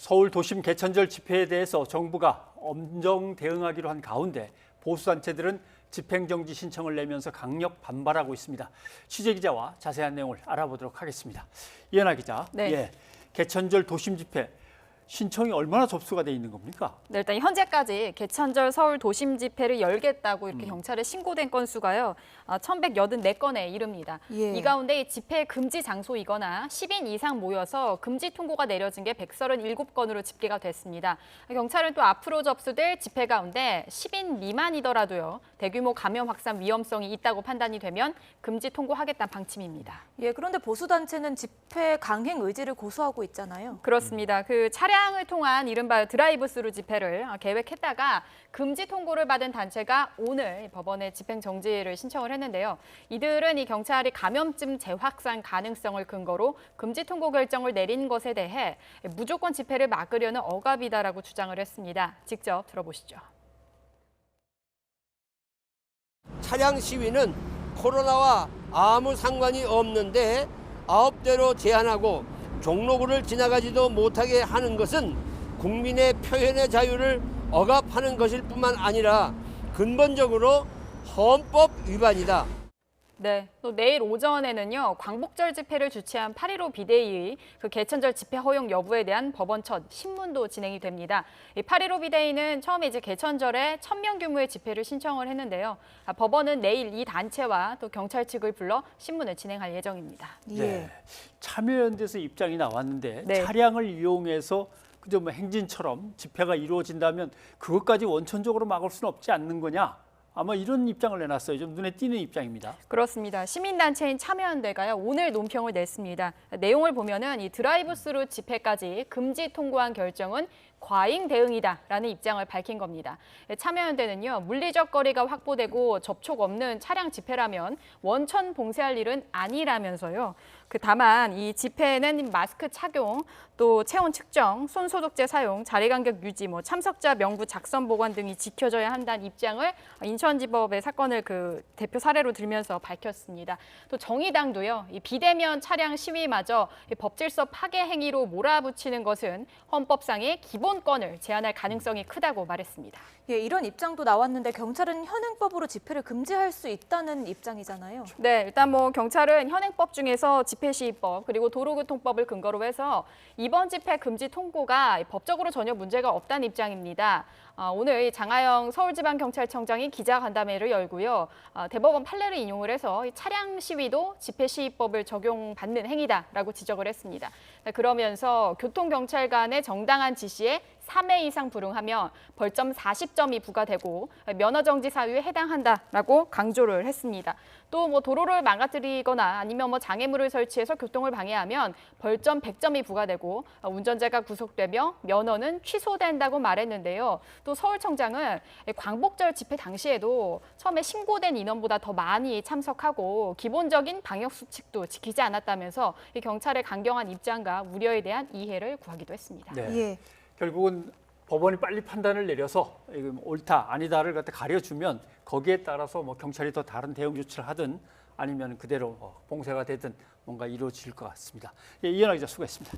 서울 도심 개천절 집회에 대해서 정부가 엄정 대응하기로 한 가운데 보수단체들은 집행정지 신청을 내면서 강력 반발하고 있습니다. 취재기자와 자세한 내용을 알아보도록 하겠습니다. 이현아 기자, 네. 개천절 도심 집회 신청이 얼마나 접수가 돼 있는 겁니까? 네, 일단 현재까지 개천절 서울 도심 집회를 열겠다고 이렇게 경찰에 신고된 건수가요, 1,184건에 이릅니다. 이 가운데 집회 금지 장소이거나 10인 이상 모여서 금지 통고가 내려진 게 137건으로 집계가 됐습니다. 경찰은 또 앞으로 접수될 집회 가운데 10인 미만이더라도요, 대규모 감염 확산 위험성이 있다고 판단이 되면 금지 통고하겠다는 방침입니다. 그런데 보수단체는 집회 강행 의지를 고수하고 있잖아요. 그렇습니다. 그 차량을 통한 이른바 드라이브스루 집회를 계획했다가 금지 통고를 받은 단체가 오늘 법원에 집행정지를 신청을 했는데요. 이들은 이 경찰이 감염증 재확산 가능성을 근거로 금지 통고 결정을 내린 것에 대해 무조건 집회를 막으려는 억압이다라고 주장을 했습니다. 직접 들어보시죠. 차량 시위는 코로나와 아무 상관이 없는데 9대로 제한하고 종로구를 지나가지도 못하게 하는 것은 국민의 표현의 자유를 억압하는 것일 뿐만 아니라 근본적으로 헌법 위반이다. 네, 또 내일 오전에는요, 광복절 집회를 주최한 8.15 비대위의 그 개천절 집회 허용 여부에 대한 법원 첫 신문도 진행이 됩니다. 이 8.15 비대위는 처음에 이제 개천절에 1,000명 규모의 집회를 신청을 했는데요. 법원은 내일 이 단체와 또 경찰 측을 불러 신문을 진행할 예정입니다. 네. 참여연대에서 입장이 나왔는데 네. 차량을 이용해서 그저 뭐 행진처럼 집회가 이루어진다면 그것까지 원천적으로 막을 수는 없지 않는 거냐? 아마 이런 입장을 내놨어요. 좀 눈에 띄는 입장입니다. 그렇습니다. 시민단체인 참여연대가요, 오늘 논평을 냈습니다. 내용을 보면은 이 드라이브스루 집회까지 금지 통고한 결정은 과잉 대응이다라는 입장을 밝힌 겁니다. 참여연대는요, 물리적 거리가 확보되고 접촉 없는 차량 집회라면 원천 봉쇄할 일은 아니라면서요. 다만 이 집회는 마스크 착용, 또 체온 측정, 손 소독제 사용, 자리 간격 유지, 참석자 명부 작성 보관 등이 지켜져야 한다는 입장을 인천지법의 사건을 그 대표 사례로 들면서 밝혔습니다. 또 정의당도요, 이 비대면 차량 시위마저 법질서 파괴 행위로 몰아붙이는 것은 헌법상의 기본권을 제한할 가능성이 크다고 말했습니다. 이런 입장도 나왔는데 경찰은 현행법으로 집회를 금지할 수 있다는 입장이잖아요. 네, 일단 경찰은 현행법 중에서 집회시위법 그리고 도로교통법을 근거로 해서 이번 집회 금지 통고가 법적으로 전혀 문제가 없다는 입장입니다. 오늘 장하영 서울지방경찰청장이 기자간담회를 열고요. 대법원 판례를 인용을 해서 차량 시위도 집회시위법을 적용받는 행위다라고 지적을 했습니다. 그러면서 교통경찰 간의 정당한 지시에 3회 이상 불응하면 벌점 40점이 부과되고 면허정지 사유에 해당한다라고 강조를 했습니다. 또 도로를 망가뜨리거나 아니면 장애물을 설치해서 교통을 방해하면 벌점 100점이 부과되고 운전자가 구속되며 면허는 취소된다고 말했는데요. 또 서울청장은 광복절 집회 당시에도 처음에 신고된 인원보다 더 많이 참석하고 기본적인 방역 수칙도 지키지 않았다면서 이 경찰의 강경한 입장과 우려에 대한 이해를 구하기도 했습니다. 네. 결국은 법원이 빨리 판단을 내려서 옳다 아니다를 갖다 가려주면 거기에 따라서 경찰이 더 다른 대응 조치를 하든 아니면 그대로 봉쇄가 되든 뭔가 이루어질 것 같습니다. 이현아 기자 수고했습니다.